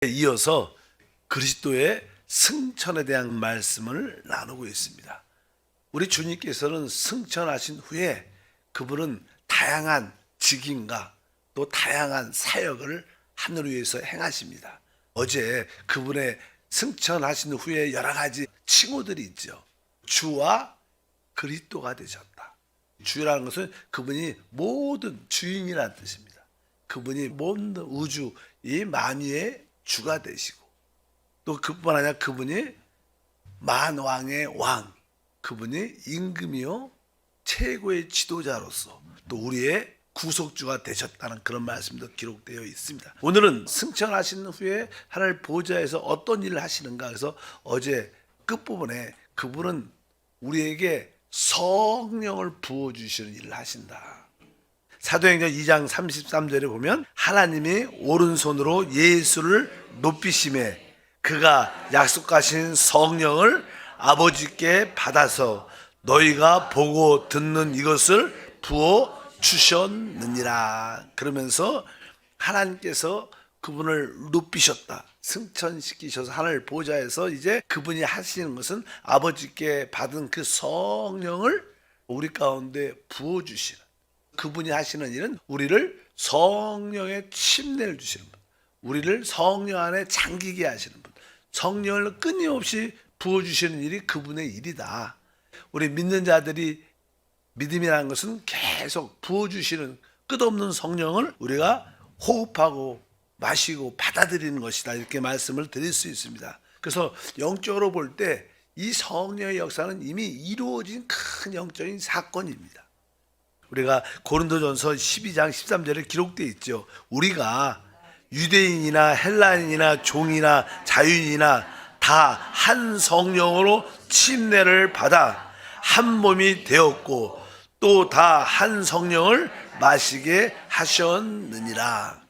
이어서 그리스도의 승천에 대한 말씀을 나누고 있습니다. 우리 주님께서는 승천하신 후에 그분은 다양한 직임과 또 다양한 사역을 하늘 위에서 행하십니다. 어제 그분의 승천하신 후에 여러 가지 칭호들이 있죠. 주와 그리스도가 되셨다. 주라는 것은 그분이 모든 주인이라는 뜻입니다. 그분이 모든 우주 이 만유의 주가 되시고, 또 그뿐 아니라 그분이 만왕의 왕, 그분이 임금이요 최고의 지도자로서 또 우리의 구속주가 되셨다는 그런 말씀도 기록되어 있습니다. 오늘은 승천하신 후에 하늘 보좌에서 어떤 일을 하시는가. 그래서 어제 끝부분에 그분은 우리에게 성령을 부어주시는 일을 하신다. 사도행전 2장 33절에 보면 하나님이 오른손으로 예수를 높이심에 그가 약속하신 성령을 아버지께 받아서 너희가 보고 듣는 이것을 부어 주셨느니라. 그러면서 하나님께서 그분을 높이셨다. 승천시키셔서 하늘 보좌에서 이제 그분이 하시는 것은 아버지께 받은 그 성령을 우리 가운데 부어 주시는, 그분이 하시는 일은 우리를 성령의 침례를 주시는 분, 우리를 성령 안에 잠기게 하시는 분, 성령을 끊임없이 부어주시는 일이 그분의 일이다. 우리 믿는 자들이 믿음이라는 것은 계속 부어주시는 끝없는 성령을 우리가 호흡하고 마시고 받아들이는 것이다. 이렇게 말씀을 드릴 수 있습니다. 그래서 영적으로 볼 때 이 성령의 역사는 이미 이루어진 큰 영적인 사건입니다. 우리가 고린도전서 12장 13절에 기록되어 있죠. 우리가 유대인이나 헬라인이나 종이나 자유인이나 다 한 성령으로 침례를 받아 한 몸이 되었고 또 다 한 성령을 마시게 하셨느니라.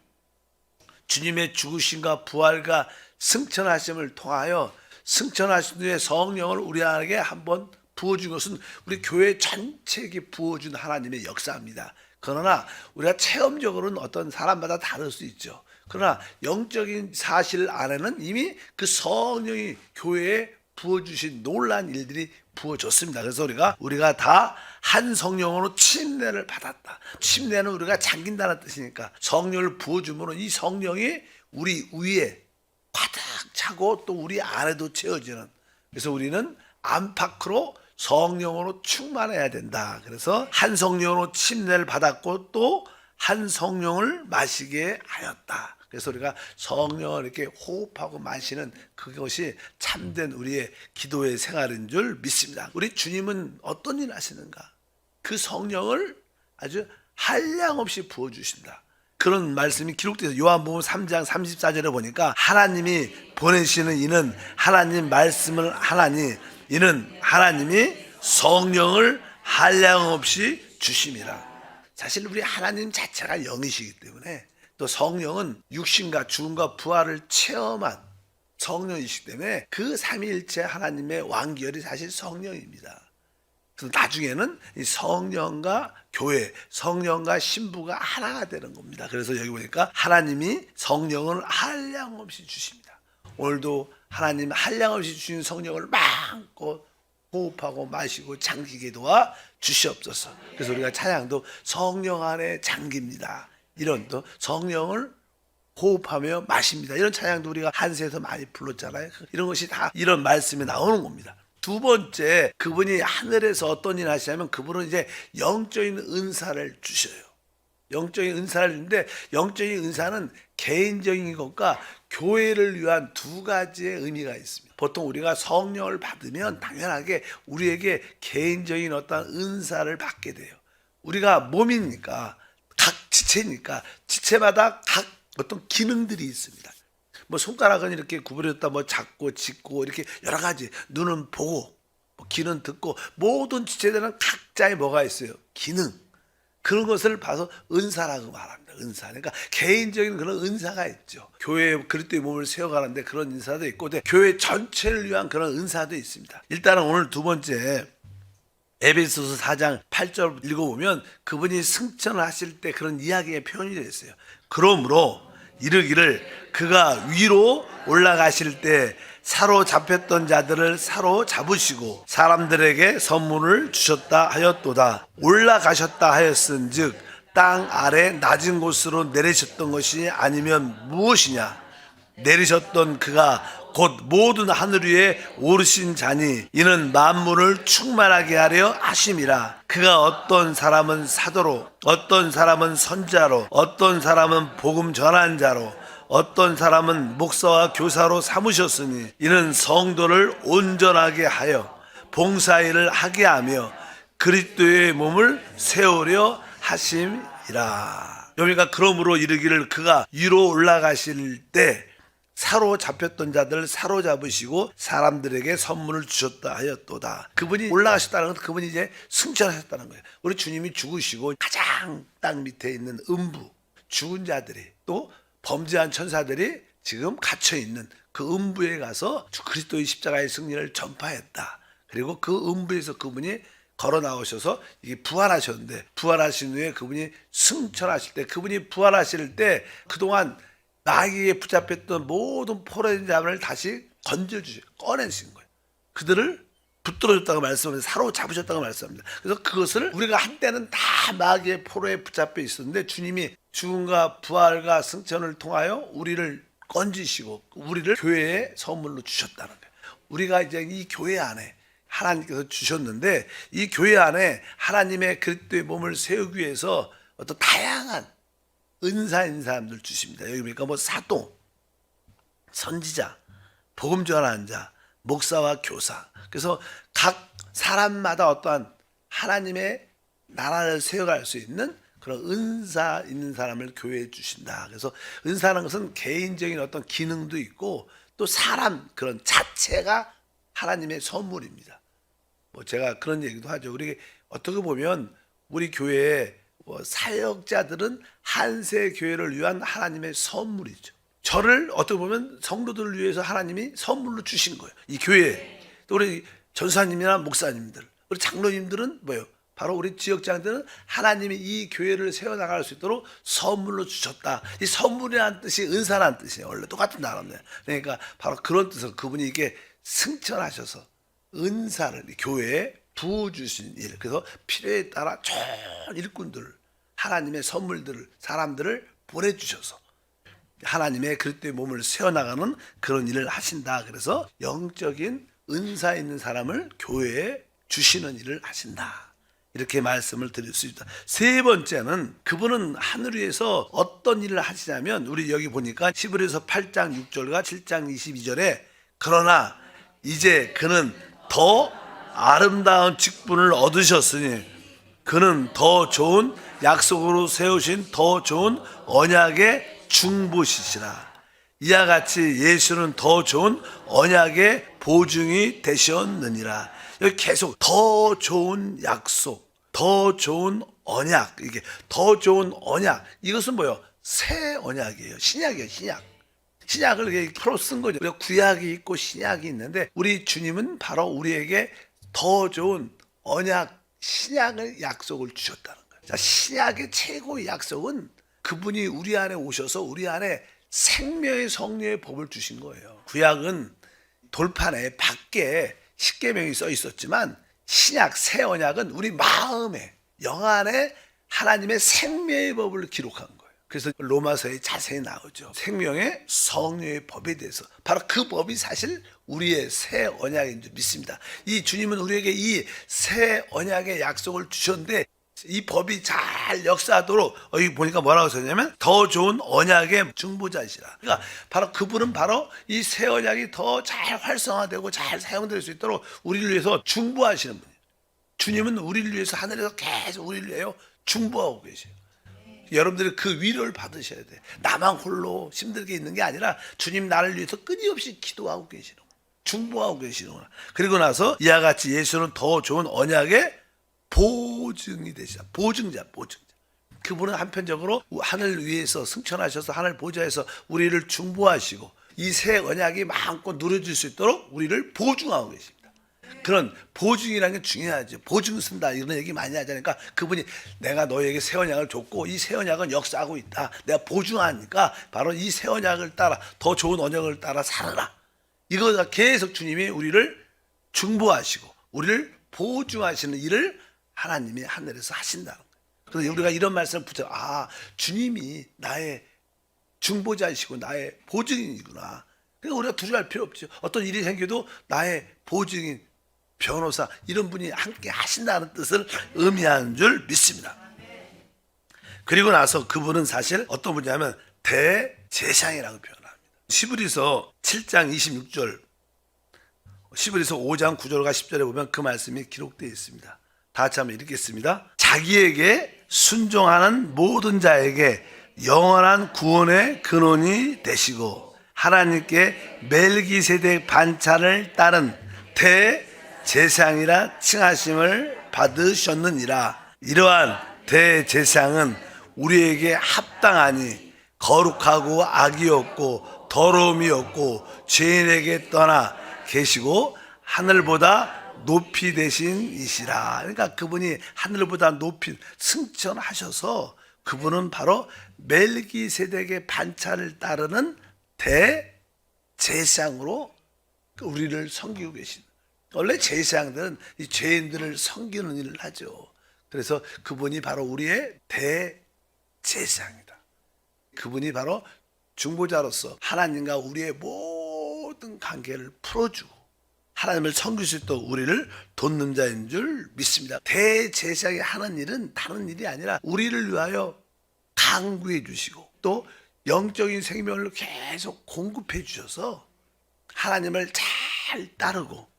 주님의 죽으심과 부활과 승천하심을 통하여 승천하신 후에 성령을 우리에게 한번 부어준 것은 우리 교회 전체에게 부어준 하나님의 역사입니다. 그러나 우리가 체험적으로는 어떤 사람마다 다를 수 있죠. 그러나 영적인 사실 안에는 이미 그 성령이 교회에 부어주신 놀라운 일들이 부어졌습니다. 그래서 우리가 다 한 성령으로 침례를 받았다. 침례는 우리가 잠긴다는 뜻이니까 성령을 부어주면 이 성령이 우리 위에 가득 차고 또 우리 안에도 채워지는, 그래서 우리는 안팎으로 성령으로 충만해야 된다. 그래서 한 성령으로 침례를 받았고 또 한 성령을 마시게 하였다. 그래서 우리가 성령을 이렇게 호흡하고 마시는 그것이 참된 우리의 기도의 생활인 줄 믿습니다. 우리 주님은 어떤 일 하시는가? 그 성령을 아주 한량없이 부어주신다. 그런 말씀이 기록되어서 요한복음 3장 34절에 보니까 하나님이 보내시는 이는 하나님 말씀을 하나니 이는 하나님이 성령을 한량없이 주심이라. 사실 우리 하나님 자체가 영이시기 때문에 또 성령은 육신과 죽음과 부활을 체험한 성령이시기 때문에 그 삼위일체 하나님의 왕결이 사실 성령입니다. 그래서 나중에는 이 성령과 교회, 성령과 신부가 하나가 되는 겁니다. 그래서 여기 보니까 하나님이 성령을 한량없이 주십니다. 오늘도 하나님 한량없이 주신 성령을 마음껏 호흡하고 마시고 잠기게 도와 주시옵소서. 그래서 우리가 찬양도 성령 안에 잠깁니다. 이런 또 성령을 호흡하며 마십니다. 이런 찬양도 우리가 한세에서 많이 불렀잖아요. 이런 것이 다 이런 말씀이 나오는 겁니다. 두 번째, 그분이 하늘에서 어떤 일 하시냐면 그분은 이제 영적인 은사를 주셔요. 영적인 은사를 주는데 영적인 은사는 개인적인 것과 교회를 위한 두 가지의 의미가 있습니다. 보통 우리가 성령을 받으면 당연하게 우리에게 개인적인 어떤 은사를 받게 돼요. 우리가 몸이니까 각 지체니까 지체마다 각 어떤 기능들이 있습니다. 뭐 손가락은 이렇게 구부렸다 뭐 잡고 짚고 이렇게 여러 가지, 눈은 보고 뭐 귀는 듣고 모든 지체들은 각자의 뭐가 있어요? 기능. 그런 것을 봐서 은사라고 말합니다. 은사. 그러니까 개인적인 그런 은사가 있죠. 교회에 그리스도의 몸을 세워가는데 그런 은사도 있고 교회 전체를 위한 그런 은사도 있습니다. 일단은 오늘 두 번째 에베소서 4장 8절 읽어보면 그분이 승천을 하실 때 그런 이야기의 표현이 되어 있어요. 그러므로 이르기를 그가 위로 올라가실 때 사로잡혔던 자들을 사로잡으시고 사람들에게 선물을 주셨다 하였도다. 올라가셨다 하였은즉 땅 아래 낮은 곳으로 내리셨던 것이 아니면 무엇이냐? 내리셨던 그가 곧 모든 하늘 위에 오르신 자니 이는 만물을 충만하게 하려 하심이라. 그가 어떤 사람은 사도로, 어떤 사람은 선자로, 어떤 사람은 복음 전한 자로, 어떤 사람은 목사와 교사로 삼으셨으니 이는 성도를 온전하게 하여 봉사일을 하게 하며 그리스도의 몸을 세우려 하심이라. 여기가 그러므로 이르기를 그가 위로 올라가실 때 사로잡혔던 자들을 사로잡으시고 사람들에게 선물을 주셨다 하였도다. 그분이 올라가셨다는 건 그분이 이제 승천하셨다는 거예요. 우리 주님이 죽으시고 가장 땅 밑에 있는 음부, 죽은 자들이 또 범죄한 천사들이 지금 갇혀있는 그 음부에 가서 그리스도의 십자가의 승리를 전파했다. 그리고 그 음부에서 그분이 걸어 나오셔서 이게 부활하셨는데, 부활하신 후에 그분이 승천하실 때, 그분이 부활하실 때 그동안 나에게 붙잡혔던 모든 포로된 자를 다시 건져주시고 꺼내신 거예요. 그들을 붙들어줬다고 말씀합니다. 사로잡으셨다고 말씀합니다. 그래서 그것을 우리가 한때는 다 마귀의 포로에 붙잡혀 있었는데 주님이 죽음과 부활과 승천을 통하여 우리를 건지시고 우리를 교회의 선물로 주셨다는 거예요. 우리가 이제 이 교회 안에 하나님께서 주셨는데 이 교회 안에 하나님의 그리스도의 몸을 세우기 위해서 어떤 다양한 은사인 사람들 주십니다. 여기 보니까 뭐 사도, 선지자, 복음 전하는 자, 목사와 교사. 그래서 각 사람마다 어떠한 하나님의 나라를 세워갈 수 있는 그런 은사 있는 사람을 교회에 주신다. 그래서 은사라는 것은 개인적인 어떤 기능도 있고 또 사람 그런 자체가 하나님의 선물입니다. 뭐 제가 그런 얘기도 하죠. 우리 어떻게 보면 우리 교회에 사역자들은 한세 교회를 위한 하나님의 선물이죠. 저를 어떻게 보면 성도들을 위해서 하나님이 선물로 주신 거예요. 이 교회에. 또 우리 전사님이나 목사님들, 우리 장로님들은 뭐예요? 바로 우리 지역장들은 하나님이 이 교회를 세워나갈 수 있도록 선물로 주셨다. 이 선물이라는 뜻이 은사라는 뜻이에요. 원래 똑같은 단어인데. 그러니까 바로 그런 뜻으로 그분이 이게 승천하셔서 은사를 교회에 부어주신 일. 그래서 필요에 따라 전 일꾼들을 하나님의 선물들을 사람들을 보내주셔서 하나님의 그리스도의 몸을 세워나가는 그런 일을 하신다. 그래서 영적인 은사 있는 사람을 교회에 주시는 일을 하신다. 이렇게 말씀을 드릴 수 있다. 세 번째는 그분은 하늘 위에서 어떤 일을 하시냐면 우리 여기 보니까 히브리서 8장 6절과 7장 22절에 그러나 이제 그는 더 아름다운 직분을 얻으셨으니 그는 더 좋은 약속으로 세우신 더 좋은 언약의 중보시시라. 이와 같이 예수는 더 좋은 언약의 보증이 되셨느니라. 여기 계속 더 좋은 약속, 더 좋은 언약, 이게 더 좋은 언약. 이것은 뭐예요? 새 언약이에요. 신약이에요. 신약. 신약을 이렇게 풀어 쓴 거죠. 우리가 구약이 있고 신약이 있는데 우리 주님은 바로 우리에게 더 좋은 언약, 신약의 약속을 주셨다는 거예요. 자, 신약의 최고의 약속은 그분이 우리 안에 오셔서 우리 안에 생명의 성령의 법을 주신 거예요. 구약은 돌판에 밖에 십계명이 써 있었지만 신약 새 언약은 우리 마음에 영 안에 하나님의 생명의 법을 기록한 거예요. 그래서 로마서에 자세히 나오죠. 생명의 성령의 법에 대해서 바로 그 법이 사실 우리의 새 언약인 줄 믿습니다. 이 주님은 우리에게 이 새 언약의 약속을 주셨는데 이 법이 잘 역사하도록 여기 보니까 뭐라고 썼냐면 더 좋은 언약의 중보자이시라. 그러니까 바로 그분은 바로 이 새 언약이 더 잘 활성화되고 잘 사용될 수 있도록 우리를 위해서 중보하시는 분이에요. 주님은 우리를 위해서 하늘에서 계속 우리를 위하여 중보하고 계세요. 여러분들이 그 위로를 받으셔야 돼. 나만 홀로 힘들게 있는 게 아니라 주님 나를 위해서 끊임없이 기도하고 계시는 거야. 중보하고 계시는구나. 그리고 나서 이와 같이 예수는 더 좋은 언약의 보증이 되시다. 보증자. 그분은 한편적으로 하늘 위에서 승천하셔서 하늘 보좌에서 우리를 중보하시고 이 새 언약이 마음껏 누려질 수 있도록 우리를 보증하고 계십니다. 그런 보증이라는 게 중요하죠. 보증 쓴다 이런 얘기 많이 하자니까 그분이 내가 너에게 새 언약을 줬고 이 새 언약은 역사하고 있다. 내가 보증하니까 바로 이 새 언약을 따라 더 좋은 언약을 따라 살아라. 이거가 계속 주님이 우리를 중보하시고 우리를 보증하시는 일을 하나님이 하늘에서 하신다는 거예요. 그래서 우리가 이런 말씀을 붙여 주님이 나의 중보자이시고 나의 보증인이구나. 그러니까 우리가 두려워할 필요 없죠. 어떤 일이 생겨도 나의 보증인 변호사 이런 분이 함께 하신다는 뜻을 의미하는 줄 믿습니다. 그리고 나서 그분은 사실 어떤 분이냐면 대제사장이라고 표현합니다. 시브리서 7장 26절, 시브리서 5장 9절과 10절에 보면 그 말씀이 기록되어 있습니다. 다 같이 한번 읽겠습니다. 자기에게 순종하는 모든 자에게 영원한 구원의 근원이 되시고 하나님께 멜기세덱 반차를 따른 대제사장이라 칭하심을 받으셨느니라. 이러한 대제사장은 우리에게 합당하니 거룩하고 악이 없고 더러움이 없고 죄인에게 떠나 계시고 하늘보다 높이 되신 이시라. 그러니까 그분이 하늘보다 높이 승천하셔서 그분은 바로 멜기세덱의 반차를 따르는 대제사장으로 우리를 섬기고 계신. 원래 제사장들은 이 죄인들을 섬기는 일을 하죠. 그래서 그분이 바로 우리의 대제사장이다. 그분이 바로 중보자로서 하나님과 우리의 모든 관계를 풀어주고 하나님을 섬길 수 있도록 우리를 돕는 자인 줄 믿습니다. 대제사장이 하는 일은 다른 일이 아니라 우리를 위하여 강구해 주시고 또 영적인 생명을 계속 공급해 주셔서 하나님을 잘 따르고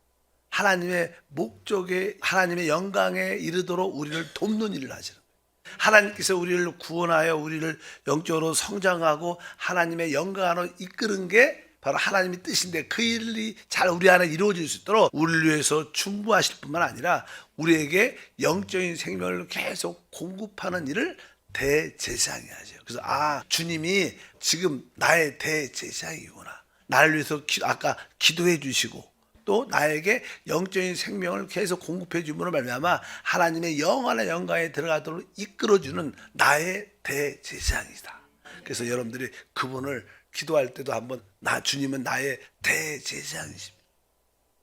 하나님의 목적에 하나님의 영광에 이르도록 우리를 돕는 일을 하시는 거예요. 하나님께서 우리를 구원하여 우리를 영적으로 성장하고 하나님의 영광으로 이끄는 게 바로 하나님의 뜻인데 그 일이 잘 우리 안에 이루어질 수 있도록 우리를 위해서 충고하실 뿐만 아니라 우리에게 영적인 생명을 계속 공급하는 일을 대제사장이 하죠. 그래서 주님이 지금 나의 대제사장이구나. 나를 위해서 아까 기도해 주시고 또 나에게 영적인 생명을 계속 공급해 줌으로 말미암아 하나님의 영원한 영광에 들어가도록 이끌어주는 나의 대제사장이다. 그래서 여러분들이 그분을 기도할 때도 한번 주님은 나의 대제사장이십니다.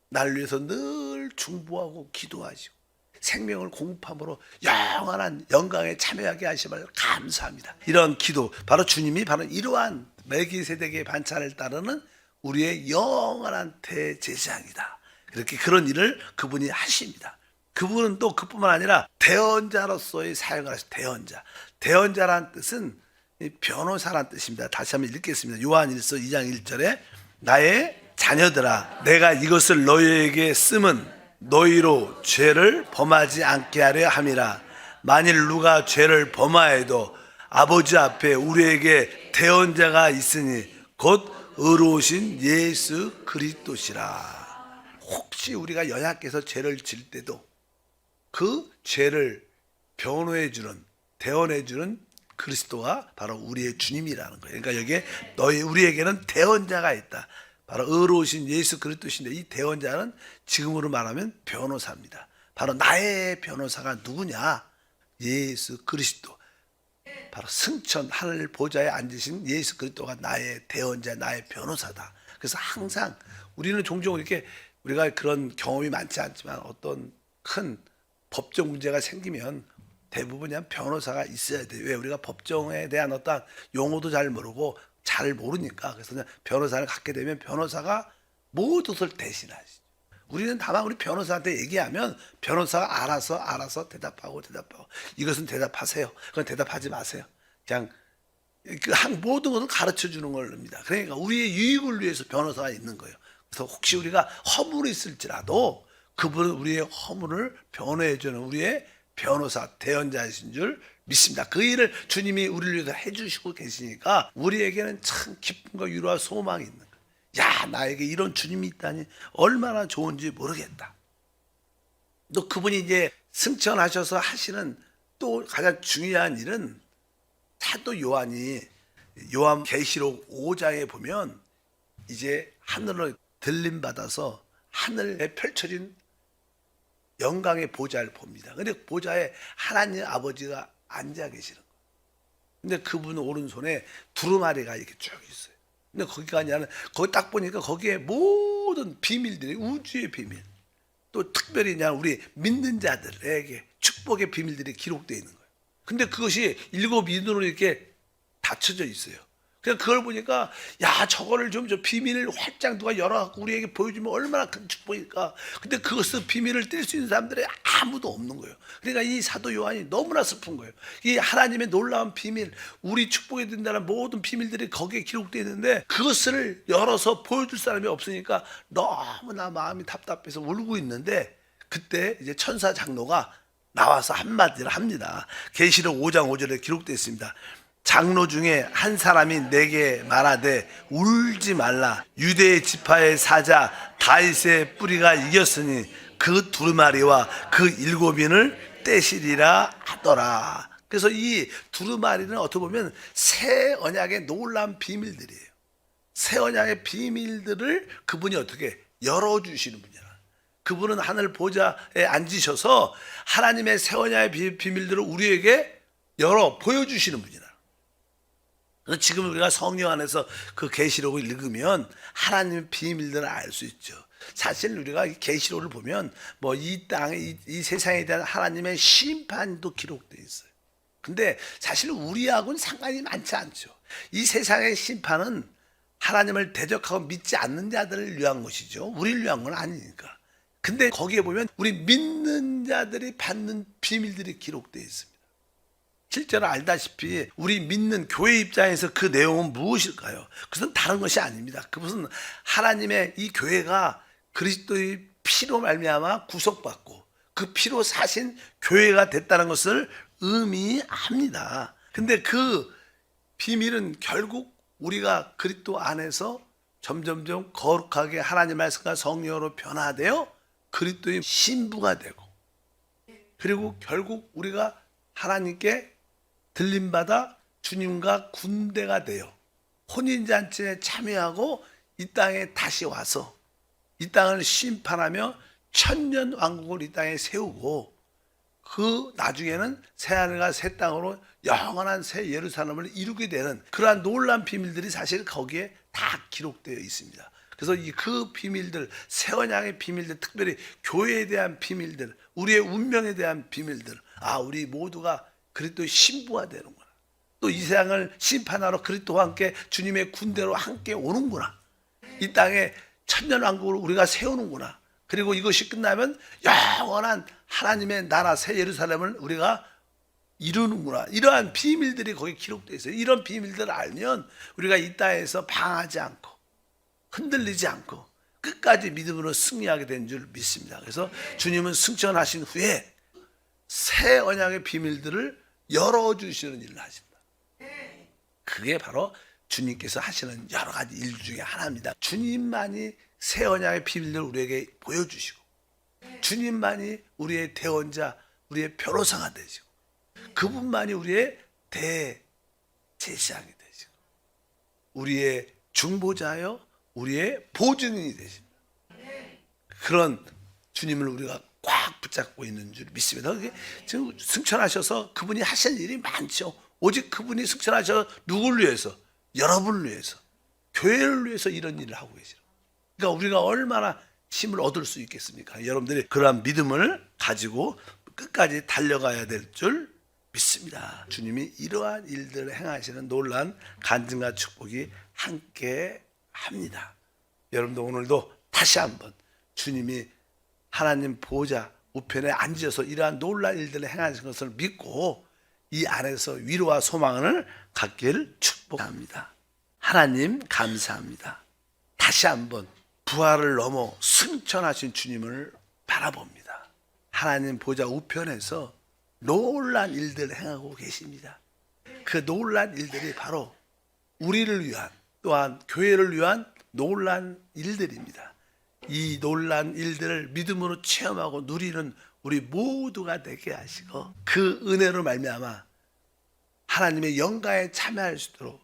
나를 위해서 늘 중보하고 기도하시고 생명을 공급함으로 영원한 영광에 참여하게 하심을 감사합니다. 이런 기도 바로 주님이 바로 이러한 멜기세덱의 반차를 따르는 우리의 영원한 대제사장이다. 그렇게 그런 일을 그분이 하십니다. 그분은 또 그뿐만 아니라 대언자로서의 사역을 하시죠. 대언자라는 뜻은 변호사라는 뜻입니다. 다시 한번 읽겠습니다. 요한일서 2장 1절에 나의 자녀들아 내가 이것을 너희에게 쓰면 너희로 죄를 범하지 않게 하려 함이라. 만일 누가 죄를 범하여도 아버지 앞에 우리에게 대언자가 있으니 곧 의로우신 예수 그리스도시라. 혹시 우리가 연약해서 죄를 질 때도 그 죄를 변호해주는 대언해주는 그리스도가 바로 우리의 주님이라는 거예요. 그러니까 여기에 우리에게는 대언자가 있다. 바로 의로우신 예수 그리스도신데 이 대언자는 지금으로 말하면 변호사입니다. 바로 나의 변호사가 누구냐? 예수 그리스도. 바로 승천 하늘 보좌에 앉으신 예수 그리스도가 나의 대언자, 나의 변호사다. 그래서 항상 우리는 종종 이렇게 우리가 그런 경험이 많지 않지만 어떤 큰 법적 문제가 생기면 대부분 그냥 변호사가 있어야 돼요. 왜? 우리가 법정에 대한 어떤 용어도 잘 모르고 잘 모르니까. 그래서 그냥 변호사를 갖게 되면 변호사가 모든 것을 대신하시죠. 우리는 다만 우리 변호사한테 얘기하면 변호사가 알아서 대답하고 이것은 대답하세요. 그건 대답하지 마세요. 그냥 모든 것을 가르쳐 주는 겁니다. 그러니까 우리의 유익을 위해서 변호사가 있는 거예요. 그래서 혹시 우리가 허물이 있을지라도 그분은 우리의 허물을 변호해 주는 우리의 변호사, 대언자이신 줄 믿습니다. 그 일을 주님이 우리를 위해서 해주시고 계시니까 우리에게는 참 기쁨과 위로와 소망이 있는 거예요. 야, 나에게 이런 주님이 있다니 얼마나 좋은지 모르겠다. 또 그분이 이제 승천하셔서 하시는 또 가장 중요한 일은 사도 요한이 요한계시록 5장에 보면 이제 하늘을 들림 받아서 하늘에 펼쳐진 영광의 보좌를 봅니다. 근데 보좌에 하나님 아버지가 앉아 계시는 거예요. 근데 그분 오른손에 두루마리가 이렇게 쭉 있어요. 근데 거기가 아니라 거기 딱 보니까 거기에 모든 비밀들이 우주의 비밀, 또 특별히 그냥 우리 믿는 자들에게 축복의 비밀들이 기록되어 있는 거예요. 근데 그것이 7인으로 이렇게 닫혀져 있어요. 그래서 그걸 보니까 야, 저거를 좀 저 비밀을 활짝 누가 열어갖고 우리에게 보여주면 얼마나 큰 축복일까. 근데 그것을 비밀을 뗄 수 있는 사람들이 아무도 없는 거예요. 그러니까 이 사도 요한이 너무나 슬픈 거예요. 이 하나님의 놀라운 비밀, 우리 축복이 된다는 모든 비밀들이 거기에 기록되어 있는데 그것을 열어서 보여줄 사람이 없으니까 너무나 마음이 답답해서 울고 있는데, 그때 이제 천사 장로가 나와서 한마디를 합니다. 계시록 5장 5절에 기록되어 있습니다. 장로 중에 한 사람이 내게 말하되 울지 말라. 유대의 지파의 사자 다윗의 뿌리가 이겼으니 그 두루마리와 그 7인을 떼시리라 하더라. 그래서 이 두루마리는 어떻게 보면 새 언약의 놀라운 비밀들이에요. 새 언약의 비밀들을 그분이 어떻게 열어주시는 분이야. 그분은 하늘 보좌에 앉으셔서 하나님의 새 언약의 비밀들을 우리에게 열어 보여주시는 분이다. 그래서 지금 우리가 성령 안에서 그 계시록을 읽으면 하나님의 비밀들을 알 수 있죠. 사실 우리가 계시록을 보면 뭐 이 땅에 이 세상에 대한 하나님의 심판도 기록되어 있어요. 근데 사실 우리하고는 상관이 많지 않죠. 이 세상의 심판은 하나님을 대적하고 믿지 않는 자들을 위한 것이죠. 우리를 위한 건 아니니까. 근데 거기에 보면 우리 믿는 자들이 받는 비밀들이 기록되어 있습니다. 실제로 알다시피 우리 믿는 교회 입장에서 그 내용은 무엇일까요? 그것은 다른 것이 아닙니다. 그것은 하나님의 이 교회가 그리스도의 피로 말미암아 구속받고 그 피로 사신 교회가 됐다는 것을 의미합니다. 근데 그 비밀은 결국 우리가 그리스도 안에서 점점점 거룩하게 하나님 말씀과 성령으로 변화되어 그리스도의 신부가 되고, 그리고 결국 우리가 하나님께 들림받아 주님과 군대가 되어 혼인잔치에 참여하고 이 땅에 다시 와서 이 땅을 심판하며 천년 왕국을 이 땅에 세우고, 그 나중에는 새하늘과 새 땅으로 영원한 새 예루살렘을 이루게 되는 그러한 놀라운 비밀들이 사실 거기에 다 기록되어 있습니다. 그래서 그 비밀들, 새 언약의 비밀들, 특별히 교회에 대한 비밀들, 우리의 운명에 대한 비밀들, 우리 모두가 그리스도의 신부가 되는구나. 또 이 세상을 심판하러 그리스도와 함께 주님의 군대로 함께 오는구나. 이 땅에 천년왕국을 우리가 세우는구나. 그리고 이것이 끝나면 영원한 하나님의 나라 새 예루살렘을 우리가 이루는구나. 이러한 비밀들이 거기 기록되어 있어요. 이런 비밀들을 알면 우리가 이 땅에서 방하지 않고 흔들리지 않고 끝까지 믿음으로 승리하게 된 줄 믿습니다. 그래서 주님은 승천하신 후에 새 언약의 비밀들을 열어주시는 일을 하신다. 그게 바로 주님께서 하시는 여러 가지 일 중에 하나입니다. 주님만이 새 언약의 비밀들을 우리에게 보여주시고, 주님만이 우리의 대원자, 우리의 변호사가 되시고, 그분만이 우리의 대제사장이 되시고, 우리의 중보자여 우리의 보증인이 되십니다. 그런 주님을 우리가 꽉 붙잡고 있는 줄 믿습니다. 지금 승천하셔서 그분이 하실 일이 많죠. 오직 그분이 승천하셔서 누구를 위해서? 여러분을 위해서, 교회를 위해서 이런 일을 하고 계시죠. 그러니까 우리가 얼마나 힘을 얻을 수 있겠습니까? 여러분들이 그러한 믿음을 가지고 끝까지 달려가야 될 줄 믿습니다. 주님이 이러한 일들을 행하시는 놀라운 간증과 축복이 함께 합니다. 여러분도 오늘도 다시 한번 주님이 하나님 보좌 우편에 앉으셔서 이러한 놀라운 일들을 행하신 것을 믿고 이 안에서 위로와 소망을 갖기를 축복합니다. 하나님 감사합니다. 다시 한번 부활을 넘어 승천하신 주님을 바라봅니다. 하나님 보좌 우편에서 놀라운 일들을 행하고 계십니다. 그 놀라운 일들이 바로 우리를 위한, 또한 교회를 위한 놀라운 일들입니다. 이 놀라운 일들을 믿음으로 체험하고 누리는 우리 모두가 되게 하시고, 그 은혜로 말미암아 하나님의 영광에 참여할 수 있도록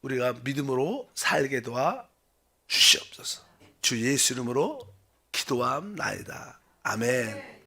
우리가 믿음으로 살게 도와 주시옵소서. 주 예수 이름으로 기도함나이다. 아멘.